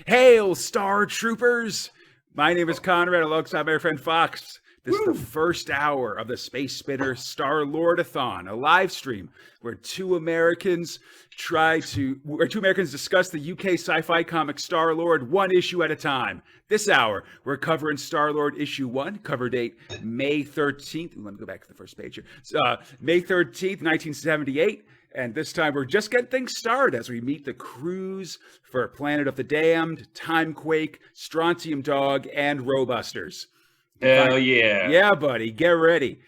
Hail, Star Troopers! My name is Conrad, alongside my friend Fox. This is the first hour of the Space Spinner Starlordathon, a live stream where two Americans discuss the UK sci-fi comic Starlord one issue at a time. This hour, we're covering Starlord issue 1, cover date May 13th. Let me go back to the first page here. May 13th, 1978. And this time we're just getting things started as we meet the crews for Planet of the Damned, Timequake, Strontium Dog, and Robusters. Hell yeah. Yeah, buddy. Get ready.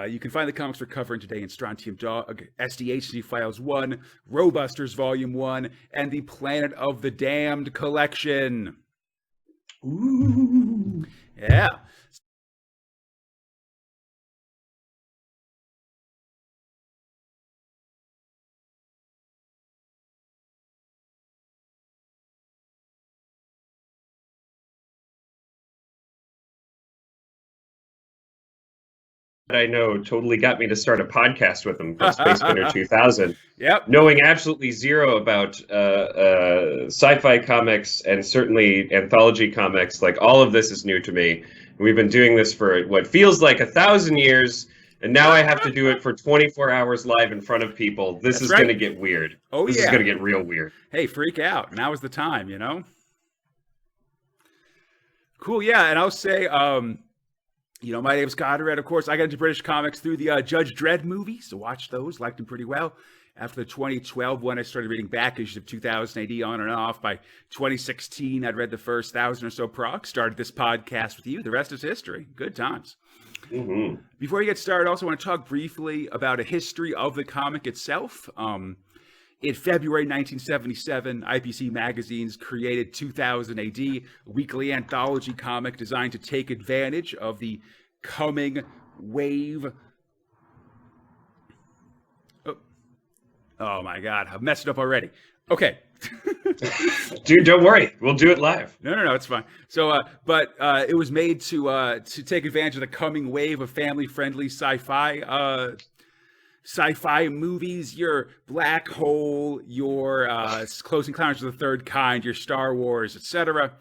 You can find the comics we're covering today in Strontium Dog, SDHC Files 1, Robusters Volume 1, and the Planet of the Damned collection. Ooh. Yeah. I know totally got me to start a podcast with them for Space Spinner 2000. Yep. Knowing absolutely zero about sci-fi comics and certainly anthology comics, like all of this is new to me. We've been doing this for what feels like 1,000 years, and now I have to do it for 24 hours live in front of people. This is going to get weird. Oh, this is going to get real weird. Hey, freak out. Now is the time, you know? Cool, yeah, and I'll say... my name is Conrad, of course. I got into British comics through the Judge Dredd movies, so watched those, liked them pretty well. After the 2012 one, I started reading back issues of 2000 AD on and off. By 2016, I'd read the first 1,000 or so procs, started this podcast with you. The rest is history. Good times. Mm-hmm. Before we get started, I also want to talk briefly about a history of the comic itself. In February 1977, IPC Magazines created 2000 AD, a weekly anthology comic designed to take advantage of the coming wave. Oh my God, I've messed it up already. Okay. Dude, don't worry. We'll do it live. No, it's fine. So, but it was made to take advantage of the coming wave of family-friendly sci-fi movies, your Black Hole, your Close Encounters of the Third Kind, your Star Wars, etc.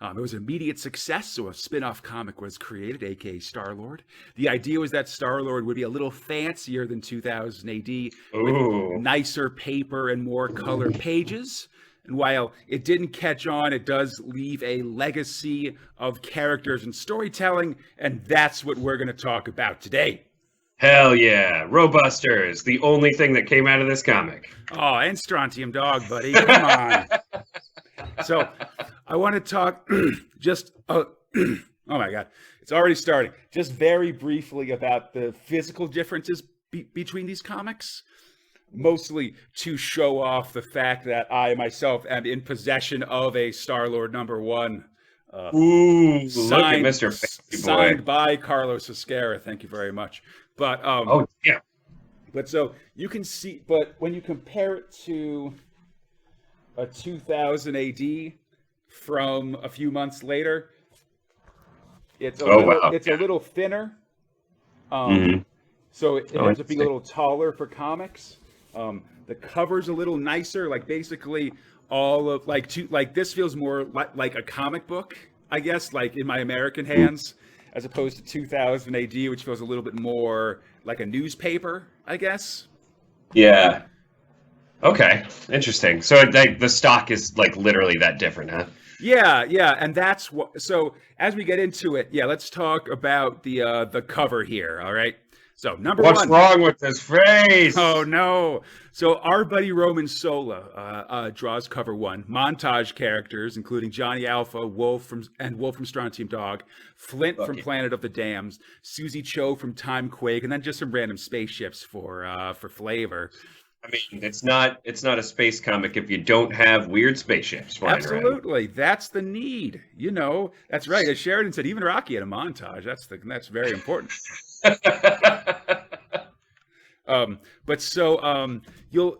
It was an immediate success, so a spin-off comic was created, aka Starlord. The idea was that Starlord would be a little fancier than 2000 AD, with nicer paper and more color pages. And while it didn't catch on, it does leave a legacy of characters and storytelling, and that's what we're going to talk about today. Hell yeah. Robusters, the only thing that came out of this comic. Oh, and Strontium Dog, buddy. Come on. So, I want to talk oh my God. It's already starting. Just very briefly about the physical differences between these comics. Mostly to show off the fact that I myself am in possession of a Starlord #1. Ooh, look at Mr. Fancy Boy. Signed by Carlos Esquerra. Thank you very much. But oh yeah. But so you can see, but when you compare it to a 2000 AD from a few months later, it's a little thinner. So it ends up being a little taller for comics. The cover's a little nicer. Like basically all of like this feels more like a comic book, I guess, like in my American hands, as opposed to 2000 AD, which feels a little bit more like a newspaper, I guess. Yeah. Okay. Interesting. So like the stock is like literally that different, huh? Yeah, and that's what. So as we get into it, let's talk about the cover here. All right. So What's wrong with this phrase? Oh no! So our buddy Roman Sola draws cover 1. Montage characters including Johnny Alpha, Wolf from Strontium Dog, Flint from Planet of the Damned, Susie Cho from Timequake, and then just some random spaceships for flavor. I mean, it's not a space comic if you don't have weird spaceships flying Absolutely, around. That's the need. That's right. As Sheridan said, even Rocky had a montage. That's very important. But so you'll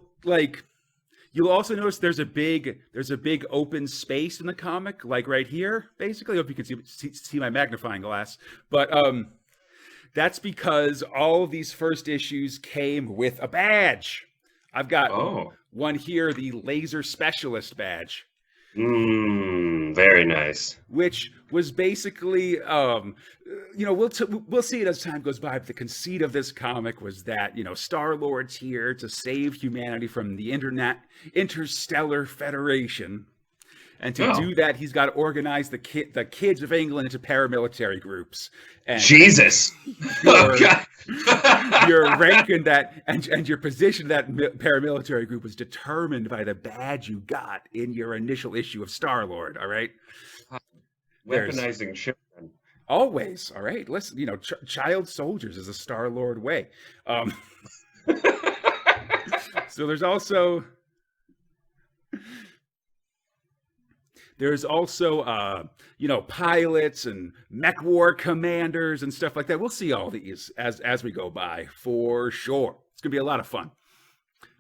also notice there's a big open space in the comic, like right here, basically. I hope you can see my magnifying glass. But that's because all of these first issues came with a badge. I've got one here, the Laser Specialist badge. Very nice. which was basically, we'll see it as time goes by. But the conceit of this comic was that Star-Lord's here to save humanity from the Interstellar Federation, and to do that, he's got to organize the kids of England into paramilitary groups. And Jesus. Oh God. your rank in that and your position in that paramilitary group was determined by the badge you got in your initial issue of Star-Lord. All right. Weaponizing children. Always. All right. Listen, child soldiers is a Star-Lord way. So there's also pilots and mech war commanders and stuff like that. We'll see all these as we go by for sure. It's gonna be a lot of fun.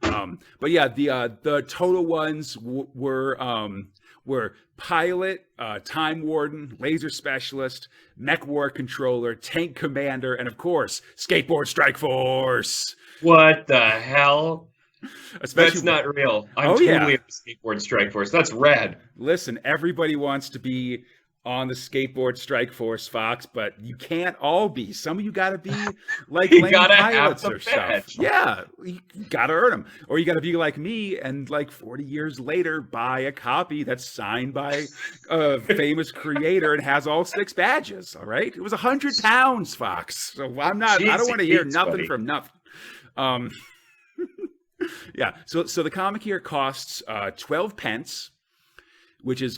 But yeah, the total ones were pilot, time warden, laser specialist, mech war controller, tank commander, and of course, skateboard strike force. What the hell? Especially, that's not real. I'm totally at the skateboard strike force. That's rad. Listen, everybody wants to be on the skateboard strike force, Fox, but you can't all be. Some of you got to be like you gotta pilots have the or stuff. badge. Yeah, you got to earn them. Or you got to be like me and like 40 years later buy a copy that's signed by a famous creator and has all 6 badges, all right? It was 100 pounds, Fox. So I don't want to hear nothing from nothing. Yeah, so the comic here costs 12 pence, which is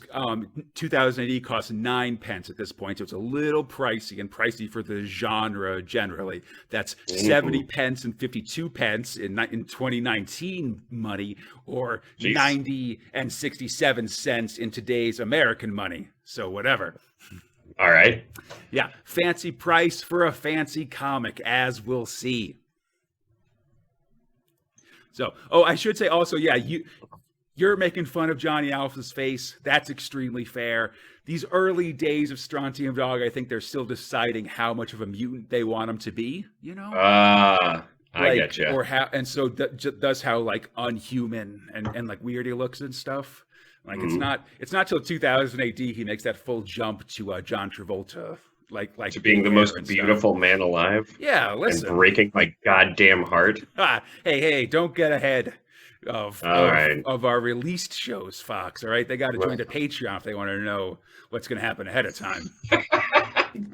2000 AD costs 9 pence at this point, so it's a little pricey for the genre generally. That's 70 pence and 52 pence in 2019 money, or 90 and 67 cents in today's American money. So whatever. All right. Yeah, fancy price for a fancy comic, as we'll see. So, I should say also, yeah, you're making fun of Johnny Alpha's face. That's extremely fair. These early days of Strontium Dog, I think they're still deciding how much of a mutant they want him to be, I get you. Or how, and so does how like unhuman and like weird he looks and stuff. Like it's not till 2000 AD he makes that full jump to John Travolta. Like to being the most beautiful man alive. Yeah, listen. And breaking my goddamn heart. Hey, don't get ahead of our released shows, Fox. All right, they got to join the Patreon if they want to know what's going to happen ahead of time.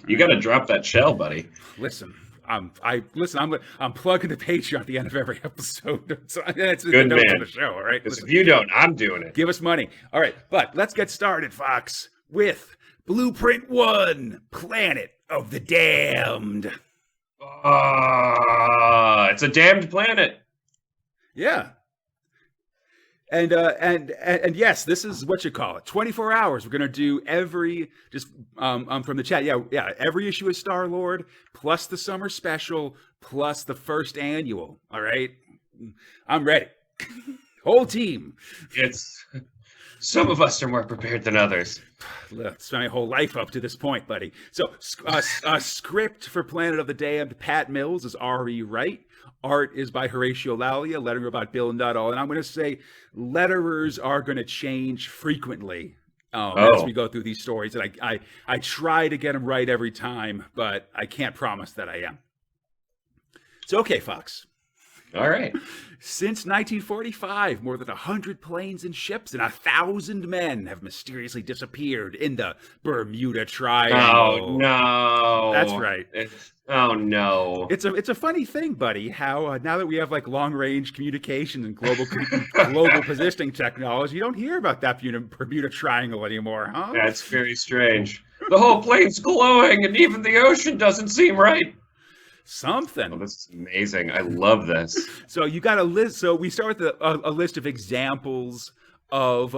You got to drop that shell, buddy. Listen, I'm plugging the Patreon at the end of every episode. It's good man. The show, all right. Because if you don't, I'm doing it. Give us money. All right, but let's get started, Fox, with Blueprint 1, Planet of the Damned. It's a damned planet. Yeah. And yes, this is what you call it. 24 hours. We're gonna do from the chat. Yeah. Every issue of Star-Lord, plus the summer special, plus the first annual. All right. I'm ready. Whole team. Some of us are more prepared than others. That's my whole life up to this point, buddy. So, script for Planet of the Damned, Pat Mills is R.E. Wright. Art is by Horatio Lalia, lettering about Bill Nuttall. And I'm going to say letterers are going to change frequently as we go through these stories. And I try to get them right every time, but I can't promise that I am. So, okay, Fox. All right. Since 1945, more than 100 planes and ships and 1,000 men have mysteriously disappeared in the Bermuda Triangle. Oh, no. That's right. Oh, no. It's a funny thing, buddy, how now that we have like long-range communication and global positioning technology, you don't hear about that Bermuda Triangle anymore, huh? That's very strange. The whole plane's glowing and even the ocean doesn't seem right. Something. Oh, this is amazing. I love this. So you got a list. So we start with a list of examples of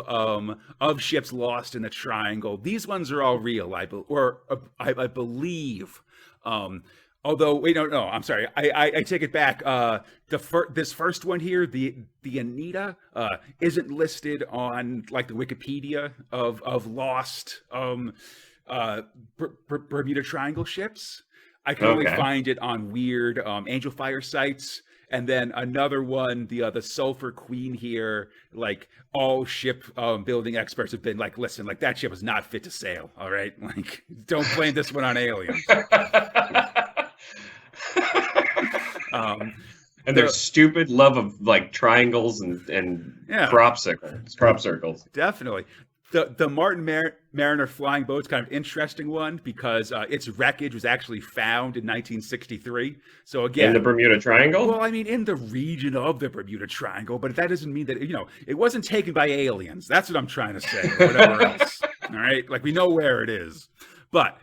ships lost in the Triangle. These ones are all real, I believe. Although, wait, no, I'm sorry. I take it back. This first one here, the Anita, isn't listed on like the Wikipedia of lost Bermuda Triangle ships. I can only find it on weird Angel Fire sites And then another one, the Sulfur Queen here, like all ship building experts have been like, listen, like that ship was not fit to sail. All right, like don't blame this one on aliens. And their stupid love of like triangles and crop circles. Definitely. The Martin Mariner flying boat's kind of interesting one because its wreckage was actually found in 1963. So again, in the Bermuda Triangle? Well, I mean, in the region of the Bermuda Triangle, but that doesn't mean that, it wasn't taken by aliens. That's what I'm trying to say, or whatever else. All right? Like, we know where it is. But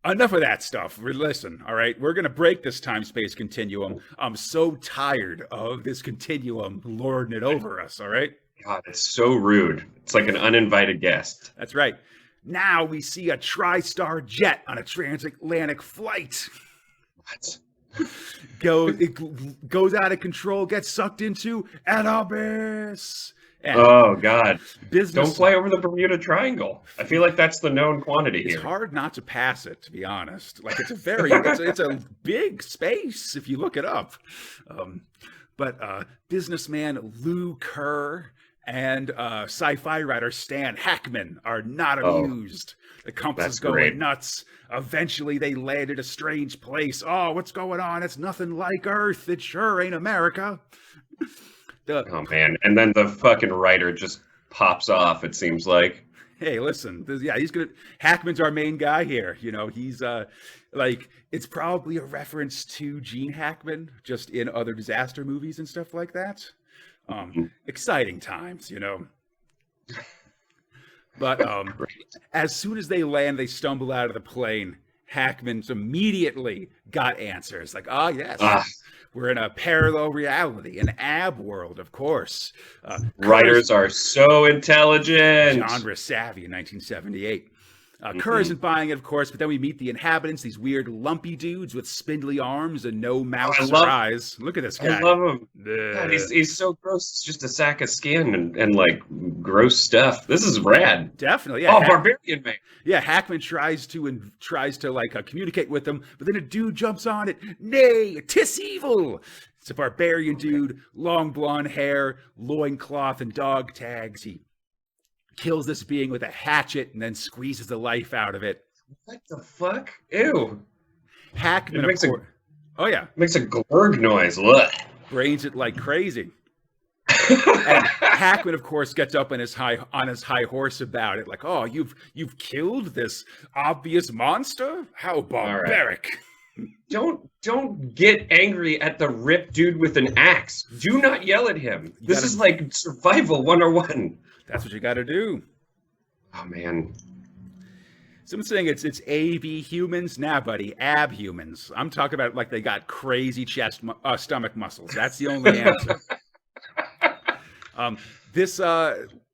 enough of that stuff. Listen, all right? We're going to break this time-space continuum. I'm so tired of this continuum lording it over us, all right? God, it's so rude. It's like an uninvited guest. That's right. Now we see a TriStar jet on a transatlantic flight. What? It goes out of control, gets sucked into an abyss. And oh, God. Don't fly over the Bermuda Triangle. I feel like that's the known quantity here. It's hard not to pass it, to be honest. Like, it's it's a big space if you look it up. But businessman Lou Kerr and sci-fi writer Stan Hackman are not amused. The compass is going nuts. Eventually, they land at a strange place. Oh, what's going on? It's nothing like Earth. It sure ain't America. Oh, man. And then the fucking writer just pops off, it seems like. Hey, listen. He's gonna. Hackman's our main guy here. He's it's probably a reference to Gene Hackman, just in other disaster movies and stuff like that. Exciting times, But as soon as they land, they stumble out of the plane. Hackman's immediately got answers. Like, yes, we're in a parallel reality, an ab world, of course. Writers are so intelligent. Genre savvy in 1978. Kerr isn't buying it, of course, but then we meet the inhabitants, these weird lumpy dudes with spindly arms and no mouth or eyes. Look at this guy. I love him. God, he's so gross. It's just a sack of skin and like gross stuff. This is rad. Definitely, yeah. Barbarian man. Yeah, Hackman tries to communicate with them, but then a dude jumps on it. Nay, 'tis evil. It's a barbarian dude, long blonde hair, loincloth, and dog tags. He kills this being with a hatchet and then squeezes the life out of it. What the fuck? Ew. Hackman, makes makes a glurg noise. Ugh. Brains it like crazy. And Hackman, of course, gets up on his high horse about it, like, "Oh, you've killed this obvious monster? How barbaric!" Right. Don't get angry at the ripped dude with an axe. Do not yell at him. This is like survival 101. That's what you got to do. Oh, man. Someone's saying it's AB humans. Nah, buddy, ab humans. I'm talking about like they got crazy stomach muscles. That's the only answer. This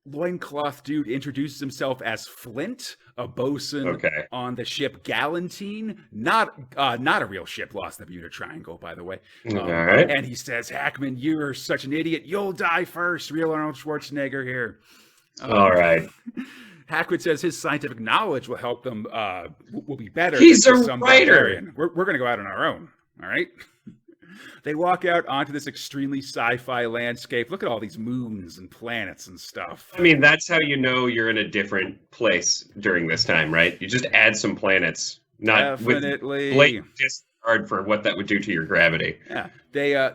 loincloth dude introduces himself as Flint, a bosun on the ship Galantine. Not a real ship lost in the Bermuda Triangle, by the way. All right. And he says, "Hackman, you're such an idiot. You'll die first." Real Arnold Schwarzenegger here. All right. Hackman says his scientific knowledge will help them, will be better. He's a writer. We're going to go out on our own, all right? They walk out onto this extremely sci-fi landscape. Look at all these moons and planets and stuff. I mean, that's how you know you're in a different place during this time, right? You just add some planets, not Definitely. With blatant disregard for what that would do to your gravity. Yeah,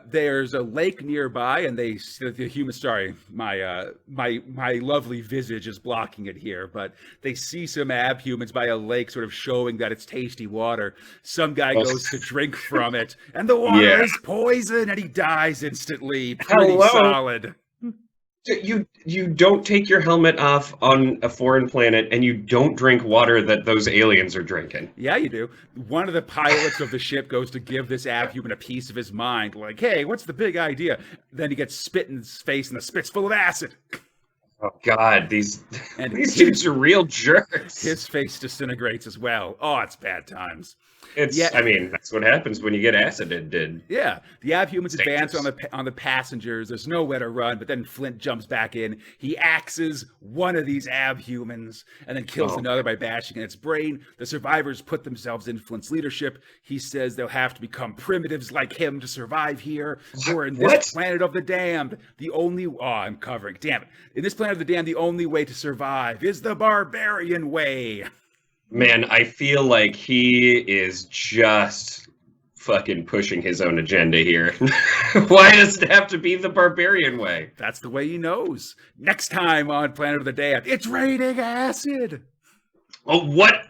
there's a lake nearby, and the human. Sorry, my lovely visage is blocking it here, but they see some abhumans by a lake, sort of showing that it's tasty water. Some guy goes to drink from it, and the water is poison, and he dies instantly. Pretty solid. You don't take your helmet off on a foreign planet, and you don't drink water that those aliens are drinking. Yeah, you do. One of the pilots of the ship goes to give this abhuman a piece of his mind, like, "Hey, what's the big idea?" Then he gets spit in his face, and the spit's full of acid. Oh, God, these dudes are real jerks. His face disintegrates as well. Oh, it's bad times. It's, Yeah. I mean, that's what happens when you get acided. Yeah, the abhumans advance Dangerous. on the passengers. There's nowhere to run, but then Flint jumps back in. He axes one of these abhumans and then kills another by bashing in its brain. The survivors put themselves in Flint's leadership. He says they'll have to become primitives like him to survive here. Or in this planet of the damned, I'm covering. Damn it! In this planet of the damned, the only way to survive is the barbarian way. Man, I feel like he is just fucking pushing his own agenda here. Why does it have to be the barbarian way? That's the way he knows. Next time on Planet of the Damned, it's raining acid. Oh, what?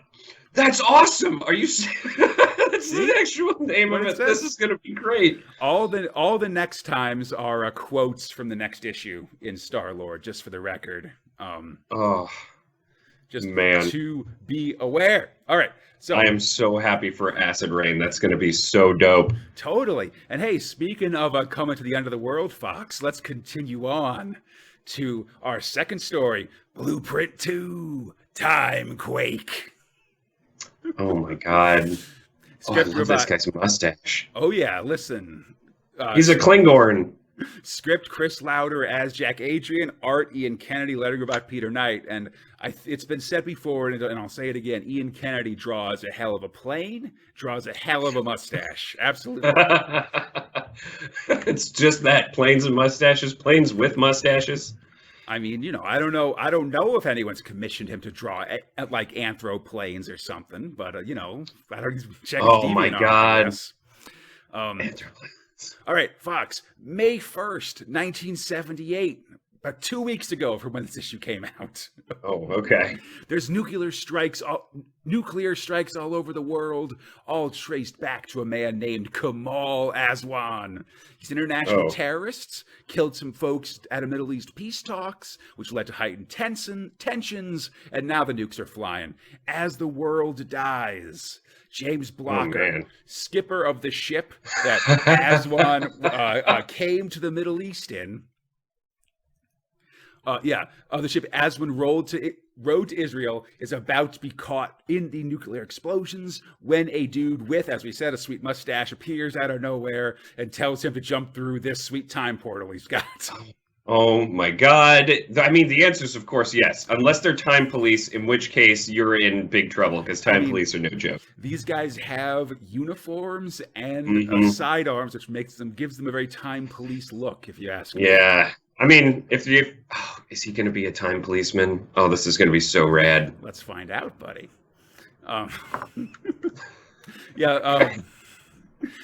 That's awesome! Are you? That's the actual name of it. This is gonna be great. All the next times are quotes from the next issue in Starlord, just for the record. Just to be aware. All right. So I am so happy for Acid Rain. That's going to be so dope. Totally. And hey, speaking of coming to the end of the world, Fox, let's continue on to our second story, Blueprint 2, Time Quake. Oh my God. I love this guy's mustache. Oh yeah, listen. He's a Klingon. Script Chris Lauder as Jack Adrian, art Ian Kennedy, lettering about Peter Knight. And it's been said before, and I'll say it again, Ian Kennedy draws a hell of a plane, draws a hell of a mustache. Absolutely. It's just that, planes and mustaches, planes with mustaches. I mean, I don't know if anyone's commissioned him to draw at like anthroplanes or something, but I don't check. Oh my God. All right, Fox, May 1st, 1978, about 2 weeks ago from when this issue came out. Oh, okay. There's nuclear strikes all over the world, all traced back to a man named Kamal Aswan. He's an international terrorist, killed some folks at a Middle East peace talks, which led to heightened tensions, and now the nukes are flying. As the world dies, James Blocker, skipper of the ship that Aswan came to the Middle East in. The ship Aswan rode to Israel, is about to be caught in the nuclear explosions when a dude with, as we said, a sweet mustache appears out of nowhere and tells him to jump through this sweet time portal he's got. Oh my God. I mean, the answer is, of course, yes. Unless they're time police, in which case you're in big trouble, because police are no joke. These guys have uniforms and sidearms, which gives them a very time police look, if you ask me. Yeah. I mean, is he going to be a time policeman? Oh, this is going to be so rad. Let's find out, buddy.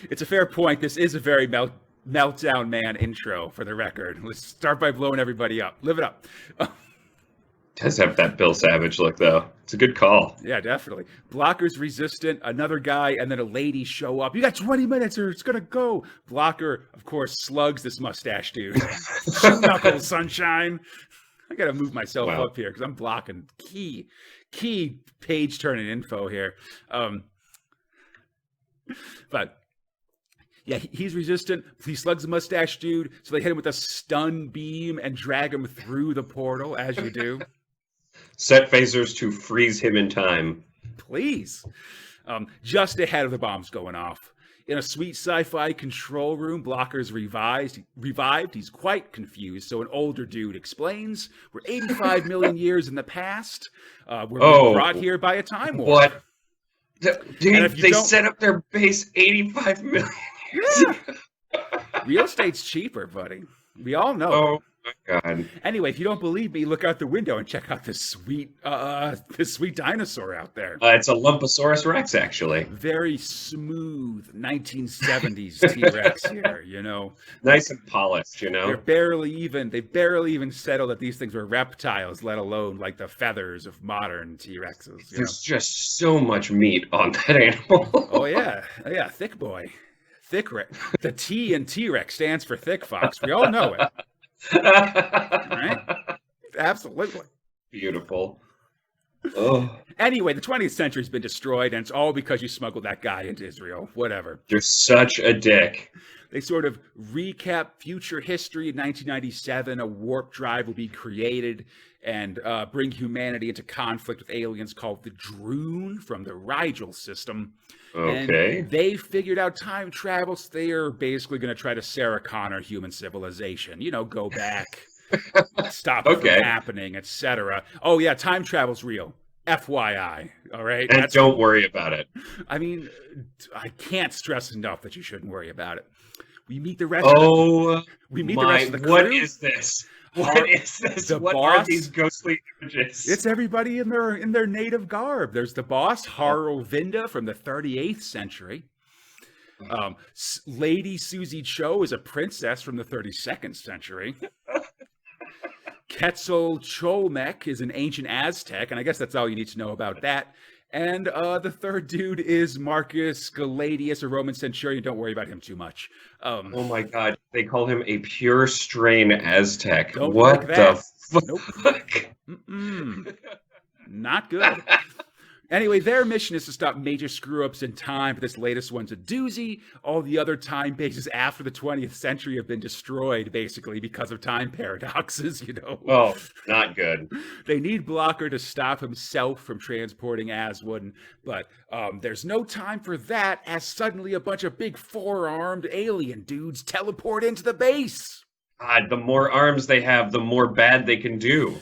It's a fair point. This is a very Meltdown Man intro, for the record. Let's start by blowing everybody up. Live it up. Does have that Bill Savage look, though. It's a good call. Yeah, definitely. Blocker's resistant. Another guy and then a lady show up. You got 20 minutes or it's going to go. Blocker, of course, slugs this mustache dude. Knuckles, sunshine. I got to move myself up here because I'm blocking key page turning info here. But yeah, he's resistant. He slugs the mustache dude, so they hit him with a stun beam and drag him through the portal, as you do. Set phasers to freeze him in time. Please. Just ahead of the bombs going off. In a sweet sci-fi control room, Blocker's revived. He's quite confused, so an older dude explains, we're 85 million years in the past. We're brought here by a time warp. What? They set up their base 85 million years ago. Real estate's cheaper, buddy. We all know. Oh my God. Anyway, if you don't believe me, look out the window and check out this sweet dinosaur out there. It's a Lumposaurus Rex, actually. Very smooth 1970s T-Rex here, Nice and polished, They've barely even settled that these things were reptiles, let alone like the feathers of modern T-Rexes. There's just so much meat on that animal. Oh yeah, thick boy. Thick Rex. The T in T-Rex stands for thick, Fox. We all know it. Right? Absolutely. Beautiful. Oh, Anyway, the 20th century's been destroyed, and it's all because you smuggled that guy into Israel. Whatever. you're such a dick. They sort of recap future history. In 1997, a warp drive will be created and bring humanity into conflict with aliens called the Droon from the Rigel system. Okay. And they figured out time travel, so they are basically going to try to Sarah Connor human civilization. You know, go back, stop it from happening, etc. Oh, yeah, time travel's real. FYI, all right? And don't worry about it. I mean, I can't stress enough that you shouldn't worry about it. We meet the rest the rest of the crew. What is this? What is this? What are these ghostly images? It's everybody in their native garb. There's the boss, Harolvinda from the 38th century. Lady Susie Cho is a princess from the 32nd century. Quetzalcoatl is an ancient Aztec, and I guess that's all you need to know about that. And the third dude is Marcus Galadius, a Roman centurion. Don't worry about him too much. Oh my god, they call him a pure strain Aztec. Don't what like that. the fuck? Nope. Not good. Anyway, their mission is to stop major screw-ups in time, but this latest one's a doozy. All the other time bases after the 20th century have been destroyed, basically, because of time paradoxes, you know. Oh, not good. They need Blocker to stop himself from transporting Aswin, but there's no time for that, as suddenly a bunch of big four-armed alien dudes teleport into the base. God, the more arms they have, the more bad they can do.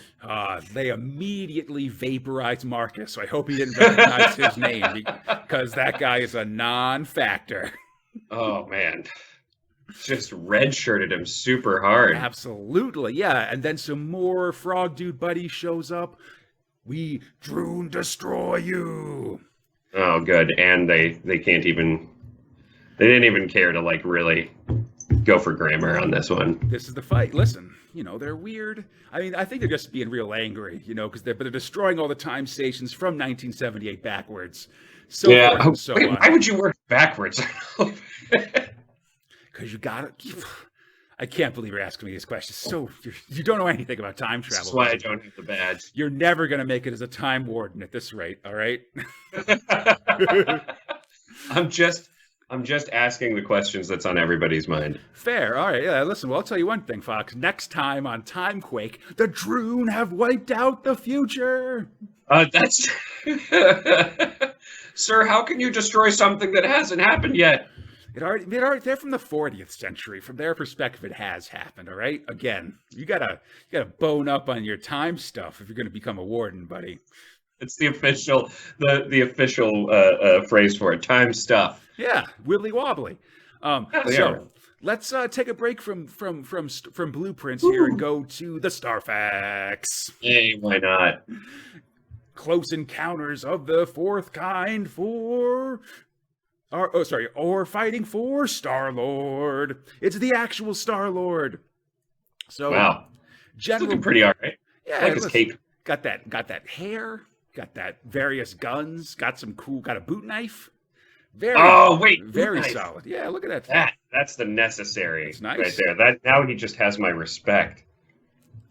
They immediately vaporized Marcus, so I hope he didn't recognize his name, because that guy is a non-factor. Oh, man. Just red-shirted him super hard. Absolutely, yeah. And then some more frog dude buddy shows up. We Droon destroy you. Oh, good. And they can't even... They didn't even care to, like, really go for grammar on this one. This is the fight. Listen, you know, they're weird. I mean, I think they're just being real angry, you know, because they're destroying all the time stations from 1978 backwards. So yeah. so wait, why would you work backwards? Because you got it. I can't believe you're asking me these questions. So you don't know anything about time travel. That's why I don't have the badge. You're never going to make it as a time warden at this rate, all right? I'm just asking the questions that's on everybody's mind. Fair. All right. Yeah, listen, well, I'll tell you one thing, Fox. Next time on Timequake, the Droon have wiped out the future. That's... Sir, how can you destroy something that hasn't happened yet? They're from the 40th century. From their perspective, it has happened, all right? Again, you gotta bone up on your time stuff if you're going to become a warden, buddy. It's the official phrase for it. Time stuff. Yeah, wibbly wobbly. Yeah. Let's take a break from blueprints here and go to the Starfax. Hey, why not? Close Encounters of the Fourth Kind or fighting for Starlord. It's the actual Starlord. So wow, general, looking pretty alright. Yeah, I like his cape. Got that hair. Got that various guns. Got a boot knife. Very solid. Yeah, look at that. That's the necessary. That's nice. Right there. That now he just has my respect.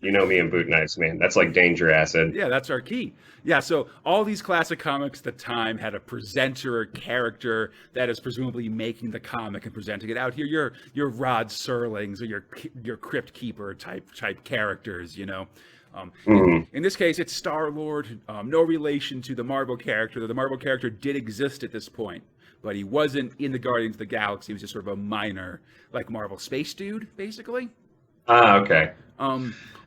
You know me and boot knives, man. That's like danger acid. Yeah, that's our key. Yeah, so all these classic comics at the time had a presenter or character that is presumably making the comic and presenting it out here. Your Rod Serlings or your Crypt Keeper type characters, you know. In this case, it's Starlord. No relation to the Marvel character. The Marvel character did exist at this point, but he wasn't in the Guardians of the Galaxy. He was just sort of a minor, like, Marvel space dude, basically. Okay.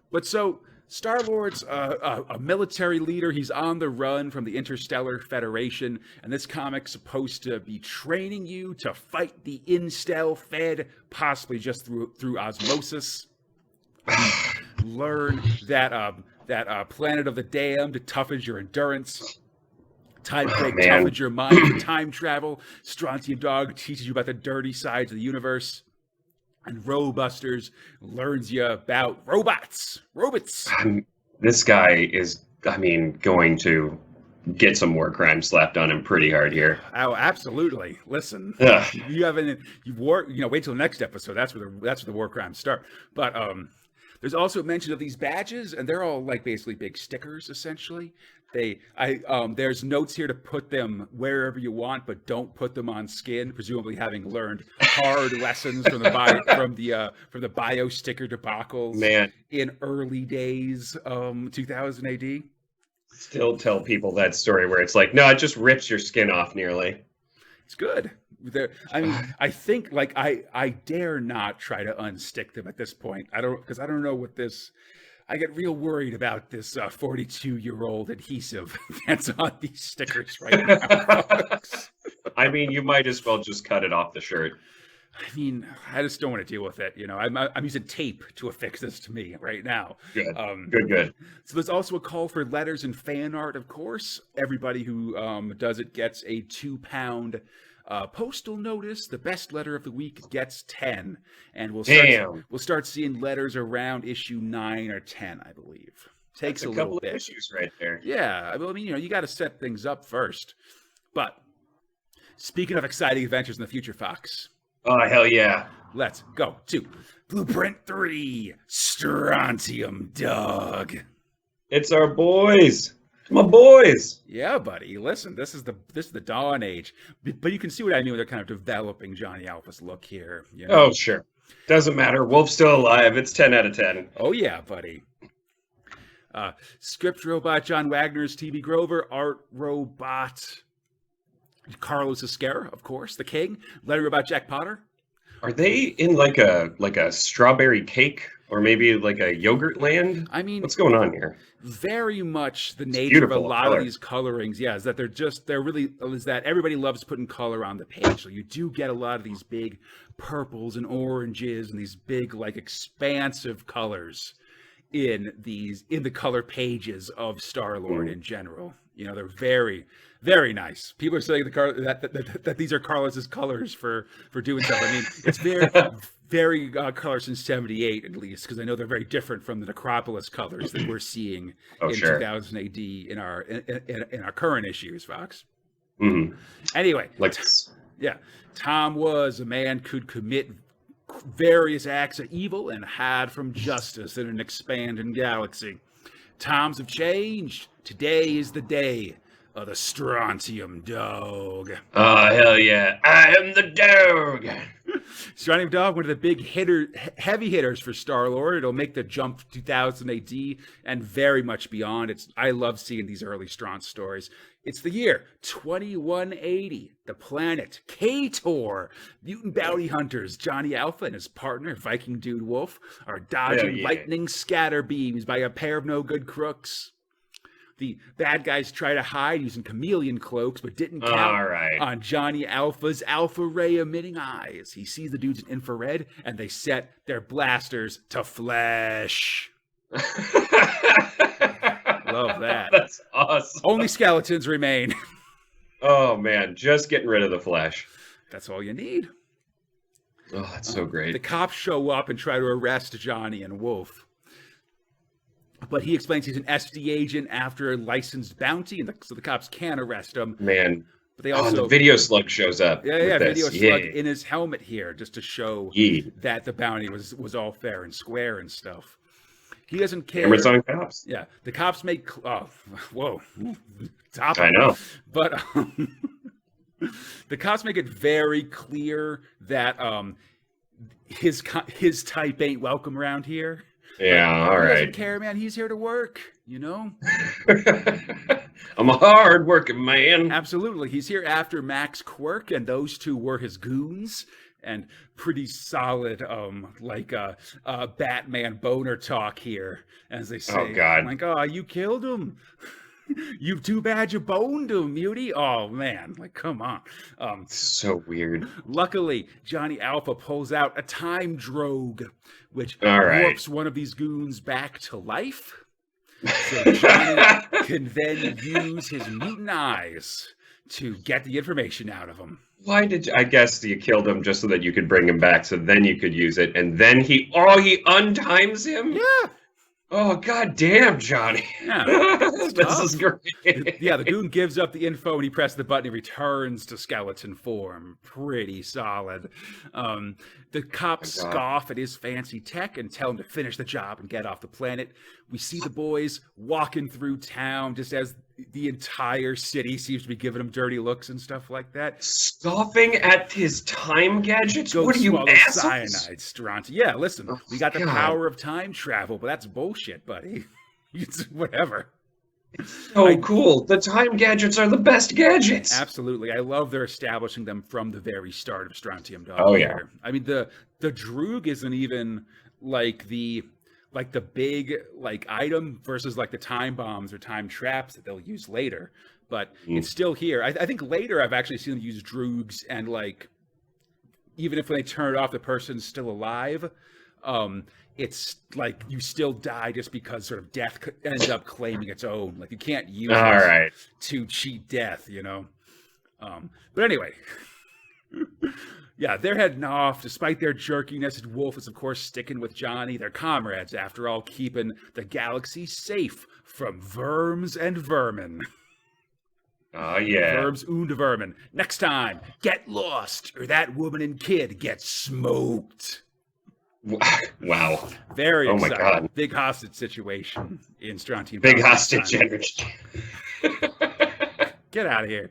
But so Star-Lord's a military leader. He's on the run from the Interstellar Federation, and this comic's supposed to be training you to fight the Instel Fed, possibly just through osmosis. Learn that Planet of the Damned toughens your endurance. Timequake toughens your mind to time travel. Strontium Dog teaches you about the dirty sides of the universe. And Robusters learns you about robots. This guy is, going to get some war crimes slapped on him pretty hard here. Oh, absolutely. Listen, wait till the next episode. That's where the war crimes start. But There's also mention of these badges, and they're all like basically big stickers, essentially. There's notes here to put them wherever you want, but don't put them on skin. Presumably, having learned hard lessons from the bio sticker debacles Man, in early days, 2000 AD. still tell people that story where it's like, no, it just rips your skin off nearly. It's good. I mean, I think like I dare not try to unstick them at this point. I don't know what this. I get real worried about this 42-year-old adhesive that's on these stickers right now, folks. I mean, you might as well just cut it off the shirt. I mean, I just don't want to deal with it. You know, I'm using tape to affix this to me right now. Good, good. So there's also a call for letters and fan art, of course. Everybody who does it gets a £2 postal notice. The best letter of the week gets 10, and we'll start seeing letters around issue 9 or 10, I believe. Takes That's a little couple bit. Of issues right there. Yeah, I mean, you know, you got to set things up first. But speaking of exciting adventures in the future, Fox. Oh, hell yeah. Let's go to Blueprint 3, Strontium Dog. It's our boys. My boys. Yeah, buddy. Listen, this is the dawn age. But you can see what I mean when they're kind of developing Johnny Alpha's look here. You know? Oh, sure. Doesn't matter. Wolf's still alive. It's 10 out of 10. Oh, yeah, buddy. Script robot John Wagner's T.B. Grover. Art robot Carlos Esquerra, of course. The King. Letter robot Jack Potter. Are they in like a strawberry cake or maybe like a yogurt land? I mean, what's going on here? Very much the nature of a lot color. of these colorings, yeah, is that is that everybody loves putting color on the page. So you do get a lot of these big purples and oranges and these big like expansive colors in the color pages of Starlord in general. You know, they're very, very nice. People are saying that these are Carlos's colors for doing stuff. I mean, it's very color since '78 at least, because I know they're very different from the Necropolis colors that we're seeing in 2000 AD in our current issues, Fox. Mm-hmm. Anyway, Tom was a man could commit various acts of evil and hide from justice in an expanding galaxy. Times have changed. Today is the day of the Strontium Dog. Oh, hell yeah. I am the dog. Strontium Dog, one of the big heavy hitters for Starlord. It'll make the jump to 2000 AD and very much beyond. I love seeing these early Straunt stories. It's the year 2180. The planet Kator. Mutant bounty hunters Johnny Alpha and his partner Viking Dude Wolf are dodging lightning scatter beams by a pair of no good crooks. The bad guys try to hide using chameleon cloaks, but didn't count on Johnny Alpha's alpha ray emitting eyes. He sees the dudes in infrared, and they set their blasters to flesh. Love that. That's awesome. Only skeletons remain. Oh, man. Just getting rid of the flesh. That's all you need. Oh, that's so great. The cops show up and try to arrest Johnny and Wolf. But he explains he's an SD agent after a licensed bounty, and so the cops can't arrest him. Man. But they also the video slug shows up. Yeah, video slug in his helmet here, just to show that the bounty was all fair and square and stuff. He doesn't care. Cameras on cops. Yeah, the cops make. Oh, whoa. I know. But the cops make it very clear that his type ain't welcome around here. Yeah, all right. He doesn't care, man. He's here to work, you know? I'm a hard-working man. Absolutely. He's here after Max Quirk, and those two were his goons. And pretty solid, Batman boner talk here, as they say. Oh, God. Like, oh, you killed him. You too bad you boned him, Mutie. Oh, man. Like, come on. So weird. Luckily, Johnny Alpha pulls out a time drogue, which warps one of these goons back to life. So Johnny can then use his mutant eyes to get the information out of him. Why I guess you killed him just so that you could bring him back, so then you could use it, and then he untimes him? Yeah. Oh, god damn, Johnny. Yeah, it's This tough. is great. Yeah, the goon gives up the info and he presses the button. He returns to skeleton form. Pretty solid. The cops Oh my God. scoff at his fancy tech and tell him to finish the job and get off the planet. We see the boys walking through town just as the entire city seems to be giving him dirty looks and stuff like that. Scoffing at his time gadgets? Go What are you, swallow assholes? cyanide, Stronti. Yeah, listen, Oh, we got the God. power of time travel, but that's bullshit, buddy. It's whatever. So cool. The time gadgets are the best gadgets. Absolutely. I love they're establishing them from the very start of Strontium Dog. Oh, yeah. I mean the Droog isn't even like the big item versus like the time bombs or time traps that they'll use later. But it's still here. I think later I've actually seen them use Droogs and like even if when they turn it off the person's still alive. It's like you still die just because sort of death ends up claiming its own. Like you can't use it to cheat death, you know. But anyway, yeah, they're heading off. Despite their jerkiness, Wolf is of course sticking with Johnny. They're comrades, after all, keeping the galaxy safe from verms and vermin. Oh, yeah. Verbs und vermin. Next time, get lost, or that woman and kid get smoked. Wow. Very exciting. My God. Big hostage situation in Strontium. Big hostage energy. Get out of here.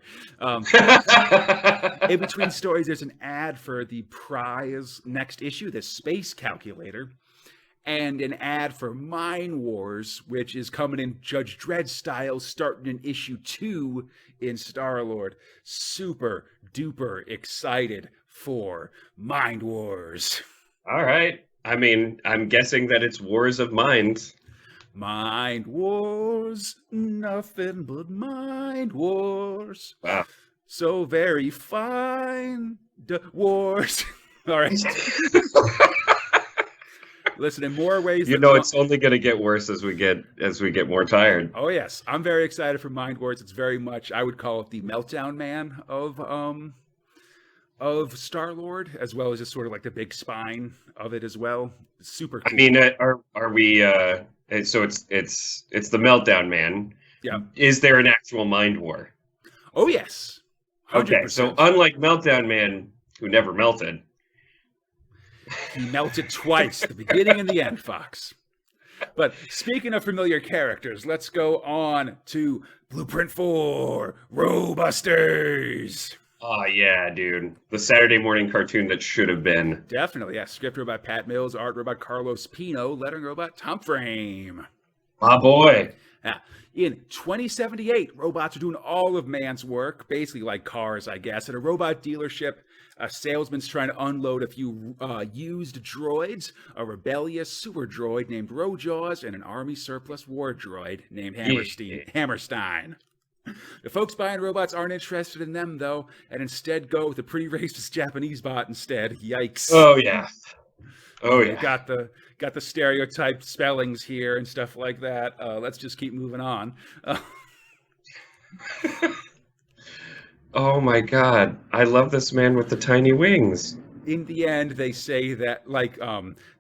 In between stories, there's an ad for the prize next issue, the Space Calculator, and an ad for Mine Wars, which is coming in Judge Dredd style, starting in issue 2 in Starlord. Super duper excited for Mind Wars. All right. I mean, I'm guessing that it's Wars of Minds. Mind Wars, nothing but Mind Wars. Wow. So very fine. Wars. All right. Listen, in more ways You than know, one- it's only going to get worse as we get more tired. Oh yes, I'm very excited for Mind Wars. It's very much, I would call it the meltdown man of Starlord, as well as just sort of like the big spine of it as well. Super cool. I mean, are we? So it's the Meltdown Man. Yeah. Is there an actual mind war? Oh yes. 100%. Okay, so unlike Meltdown Man, who never melted, he melted twice, the beginning and the end, Fox. But speaking of familiar characters, let's go on to Blueprint 4, Robusters. oh yeah, dude, the Saturday morning cartoon that should have been. Definitely, yeah. Script robot Pat Mills, art robot Carlos Pino, lettering robot Tom Frame. My boy. Yeah. In 2078, robots are doing all of man's work, basically like cars, I guess. At a robot dealership, a salesman's trying to unload a few used droids, a rebellious super droid named Rojaws, and an army surplus war droid named Hammerstein. The folks buying robots aren't interested in them, though, and instead go with a pretty racist Japanese bot instead. Yikes. Oh yeah. Oh yeah. Got the stereotyped spellings here and stuff like that. Let's just keep moving on. Oh my God, I love this man with the tiny wings. In the end, they say that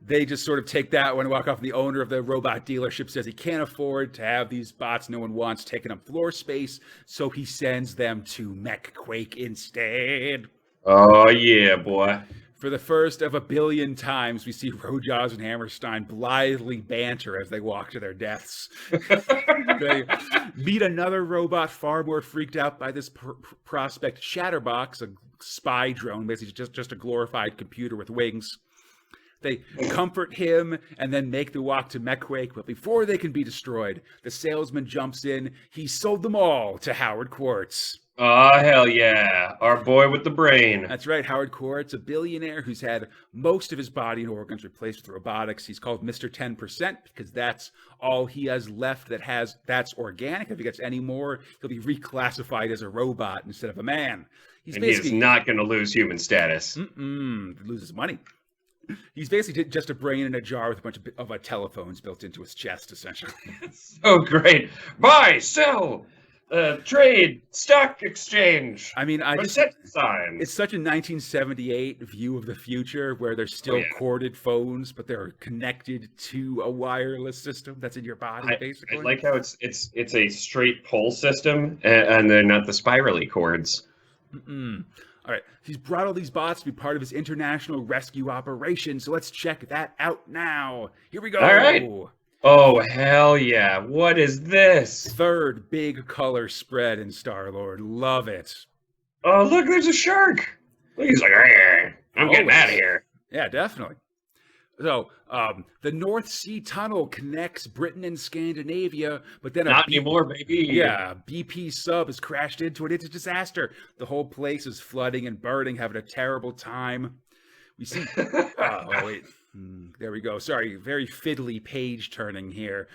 they just sort of take that one and walk off. The owner of the robot dealership says he can't afford to have these bots no one wants taking up floor space, so he sends them to MechQuake instead. Oh yeah, boy. For the first of a billion times, we see Rojaws and Hammerstein blithely banter as they walk to their deaths. They meet another robot far more freaked out by this prospect, Shatterbox, a spy drone, basically just a glorified computer with wings. They comfort him and then make the walk to MechQuake, but before they can be destroyed, the salesman jumps in. He sold them all to Howard Quartz. Oh, hell yeah. Our boy with the brain. That's right, Howard Quartz, a billionaire who's had most of his body and organs replaced with robotics. He's called Mr. 10% because that's all he has left that's organic. If he gets any more, he'll be reclassified as a robot instead of a man. He's not going to lose human status. Loses money. He's basically just a brain in a jar with a bunch of telephones built into his chest, essentially. So great. Buy, sell, Trade, stock exchange, I mean, percent signs. it's such a 1978 view of the future where there's still yeah. corded phones, but they're connected to a wireless system that's in your body, basically. I like how it's a straight pull system, and they're not the spirally cords. Mm-mm. All right, he's brought all these bots to be part of his international rescue operation, so let's check that out now. Here we go. All right. Oh, hell yeah. What is this? Third big color spread in Starlord. Love it. Oh, look, there's a shark. He's like, I'm getting out of here. Yeah, definitely. So, the North Sea Tunnel connects Britain and Scandinavia, but then not anymore, baby. Yeah, BP sub has crashed into it. It's a disaster. The whole place is flooding and burning, having a terrible time. We see. Wait. There we go. Sorry, very fiddly page turning here.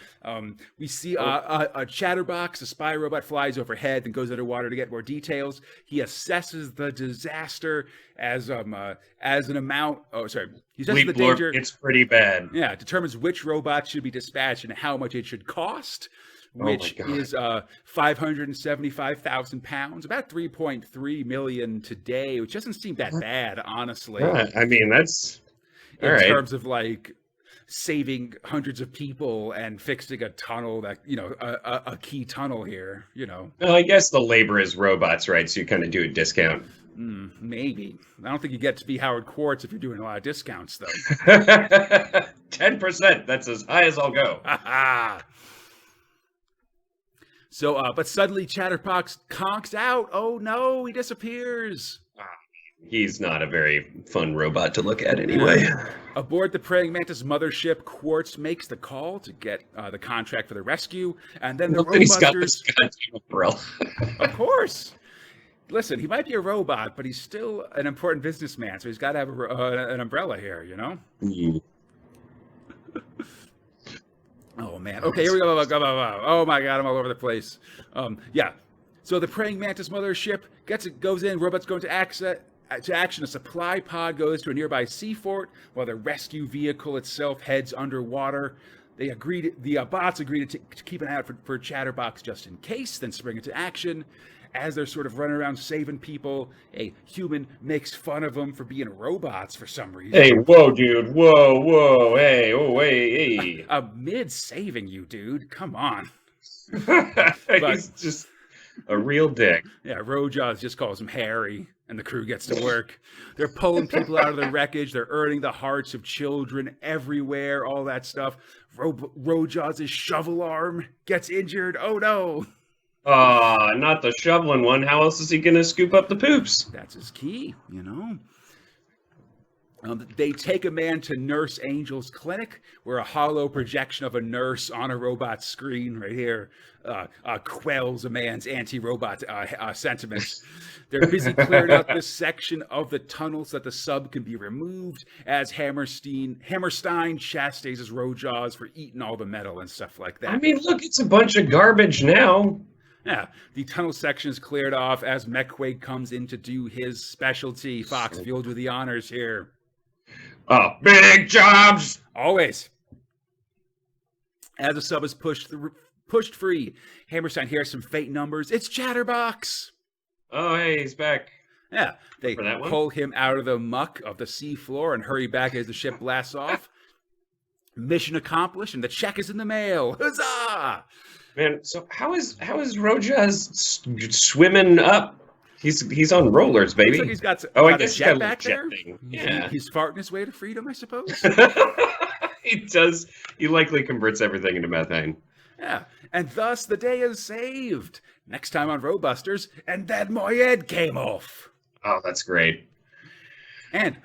We see a chatterbox, a spy robot flies overhead and goes underwater to get more details. He assesses the disaster as an amount. Oh, sorry. He assesses the danger. It's pretty bad. Yeah, determines which robot should be dispatched and how much it should cost, which is 575,000 pounds, about 3.3 million today, which doesn't seem that bad, honestly. I mean, that's in terms of like saving hundreds of people and fixing a tunnel that, a key tunnel here, Well, I guess the labor is robots, right? So you kind of do a discount. Maybe. I don't think you get to be Howard Quartz if you're doing a lot of discounts, though. 10%. That's as high as I'll go. So, but suddenly Chatterbox conks out. Oh no, he disappears. He's not a very fun robot to look at anyway. Aboard the Praying Mantis mothership, Quartz makes the call to get the contract for the rescue, and then the He's got this goddamn umbrella. Of course. Listen, he might be a robot, but he's still an important businessman, so he's got to have an umbrella here, Oh, man. Okay, here we go. Oh, my God, I'm all over the place. Yeah. So the Praying Mantis mothership goes in, robots go into action. A supply pod goes to a nearby seafort while the rescue vehicle itself heads underwater. The bots agree to keep an eye out for Chatterbox just in case, then spring into action. As they're sort of running around saving people, a human makes fun of them for being robots for some reason. Hey, whoa, dude. Whoa. Hey, oh, hey. Mid saving you, dude. Come on. He's just a real dick. Yeah, Rojaws just calls him Harry, and the crew gets to work. They're pulling people out of the wreckage. They're earning the hearts of children everywhere, all that stuff. Rojaws' shovel arm gets injured. Oh, no. Not the shoveling one. How else is he going to scoop up the poops? That's his key, They take a man to Nurse Angel's clinic, where a hollow projection of a nurse on a robot screen right here quells a man's anti-robot sentiments. They're busy clearing out this section of the tunnel so that the sub can be removed, as Hammerstein chastises Rojaws for eating all the metal and stuff like that. I mean, look, it's a bunch of garbage now. Yeah, the tunnel section is cleared off as Mechweg comes in to do his specialty. Fox, if you'll do the honors here. Oh, big jobs! Always. As the sub is pushed free, Hammerstein hears some fate numbers. It's Chatterbox! Oh, hey, he's back. Yeah, they pull him out of the muck of the seafloor and hurry back as the ship blasts off. Mission accomplished, and the check is in the mail. Huzzah! Man, so how is Rojas swimming up? He's on rollers, baby. Looks like he's got I guess a jet back jet there. Thing. Yeah, he's farting his way to freedom, I suppose. He does. He likely converts everything into methane. Yeah, and thus the day is saved. Next time on Robusters, and then my head came off. Oh, that's great. And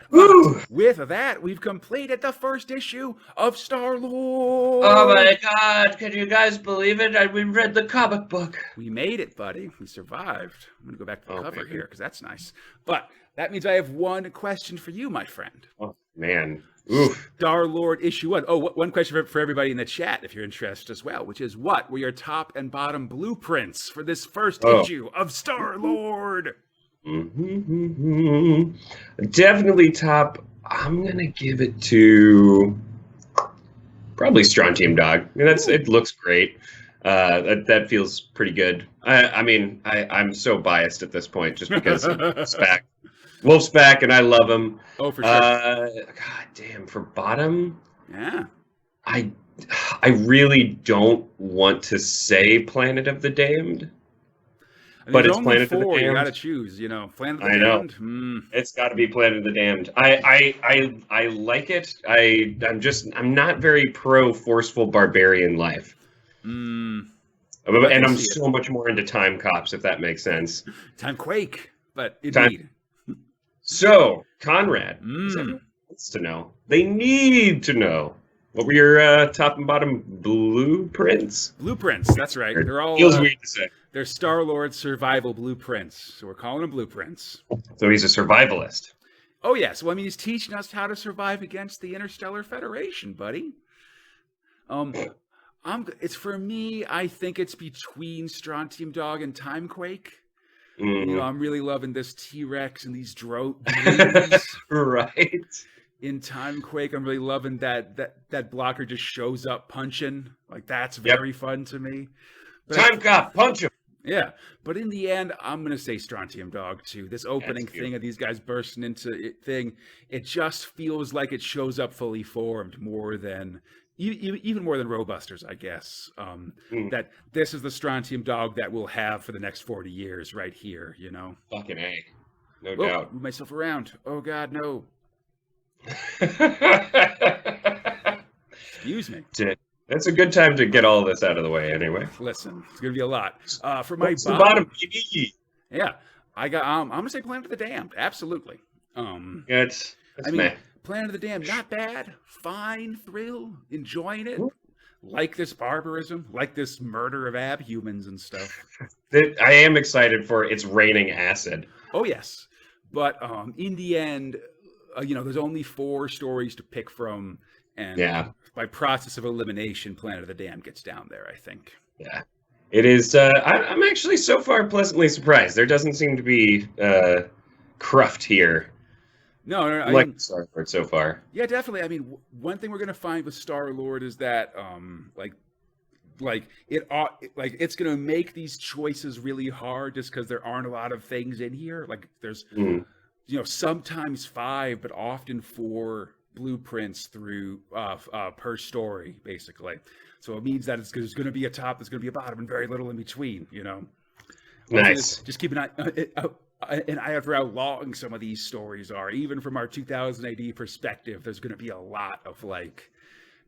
with that, we've completed the first issue of Starlord. Oh my God! Can you guys believe it? We read the comic book. We made it, buddy. We survived. I'm gonna go back to the cover here because that's nice. But that means I have one question for you, my friend. Oh man. Oof. Starlord issue 1. Oh, one question for everybody in the chat, if you're interested as well, which is, what were your top and bottom blueprints for this first issue of Starlord? Definitely top. I'm gonna give it to probably Strong Team Dog. I mean, it looks great. That feels pretty good. I mean, I'm so biased at this point just because Wolf's back, and I love him. Oh, for sure. God damn, for bottom, Yeah. I I really don't want to say Planet of the Damned, I mean, but there's it's only Planet of the 4. You got to Damned. choose. Planet of the I know. Damned. Hmm. It's got to be Planet of the Damned. I like it. I'm not very pro forceful barbarian life. Hmm. I And can I'm see it. so much more into time cops, if that makes sense. Time Quake, but indeed. So, Conrad, because Hmm. everyone wants to know. They need to know. What were your top and bottom blueprints? Blueprints. That's right. They're all Feels weird to say. they're Starlord survival blueprints. So we're calling them blueprints. So he's a survivalist. Oh yes. Well, I mean, he's teaching us how to survive against the Interstellar Federation, buddy. It's for me. I think it's between Strontium Dog and Timequake. I'm really loving this T-Rex and these drones. Right. In Timequake, I'm really loving that blocker just shows up punching. Like, that's very fun to me. But Time cop, punch him. yeah, but in the end, I'm gonna say Strontium Dog too. This opening thing of these guys bursting into it just feels like it shows up fully formed more than even more than Robusters, I guess. That this is the Strontium Dog that we'll have for the next 40 years, right here. Fucking A, no Oh, doubt. move myself around. Oh God, no. Excuse me. That's a good time to get all this out of the way, anyway. Listen, it's gonna be a lot. For my The bottom, baby? yeah, I got. I'm gonna say Planet of the Damned. Absolutely. It's I mean, meh. Planet of the Damned, not bad, fine, thrill, enjoying it. Like this barbarism, like this murder of abhumans and stuff. I am excited for it's raining acid. Oh yes, but in the end, there's only 4 stories to pick from, and by process of elimination, Planet of the Damned gets down there, I think. Yeah, it is. I'm actually so far pleasantly surprised. There doesn't seem to be cruft here. No, I like mean, Starlord so far. Yeah, definitely. I mean, one thing we're gonna find with Starlord is that, it's gonna make these choices really hard just because there aren't a lot of things in here. Like, there's, sometimes 5, but often 4 blueprints through per story, basically. So it means that there's going to be a top, there's going to be a bottom, and very little in between. Nice. Just keep an eye out for how long some of these stories are. Even from our 2000 AD perspective, there's going to be a lot of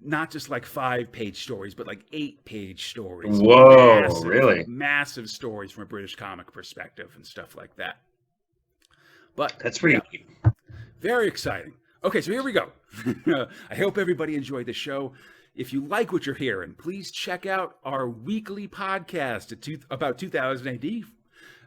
not just 5-page stories, but 8-page stories. Whoa, really? Massive stories from a British comic perspective and stuff like that. But that's pretty neat. Very exciting. Okay, so here we go. I hope everybody enjoyed the show. If you like what you're hearing, please check out our weekly podcast about 2000 AD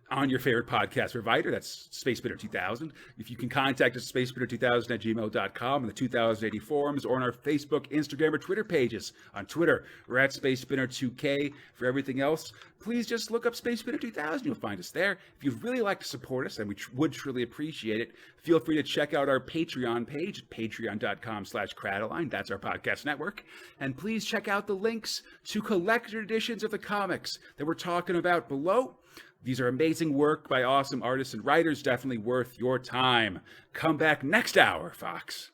on your favorite podcast provider. That's Space Spinner 2000. If you can contact us, spacespinner2000@gmail.com, on the 2080 forums, or on our Facebook, Instagram, or Twitter pages. On Twitter, we're at SpaceSpinner2K. For everything else, please just look up Space Spinner 2000. You'll find us there. If you'd really like to support us, and we would truly appreciate it, feel free to check out our Patreon page at patreon.com/Crataline. That's our podcast network. And please check out the links to collector editions of the comics that we're talking about below. These are amazing work by awesome artists and writers, definitely worth your time. Come back next hour, Fox.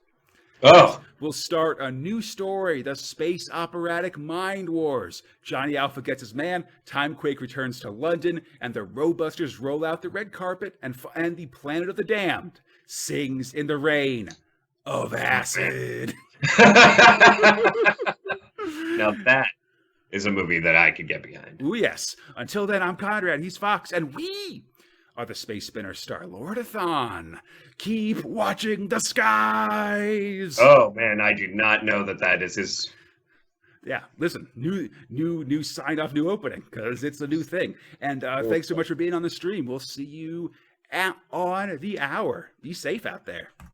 Oh. We'll start a new story, the Space Operatic Mind Wars. Johnny Alpha gets his man, Timequake returns to London, and the Robusters roll out the red carpet, and the Planet of the Damned sings in the rain of acid. Now that is a movie that I could get behind. Ooh, yes. Until then, I'm Conrad, he's Fox, and we are the Space Spinner Starlordathon. Keep watching the skies. Oh man, I do not know that is his. Yeah, listen, new sign off, new opening, because it's a new thing. And thanks so much for being on the stream. We'll see you on the hour. Be safe out there.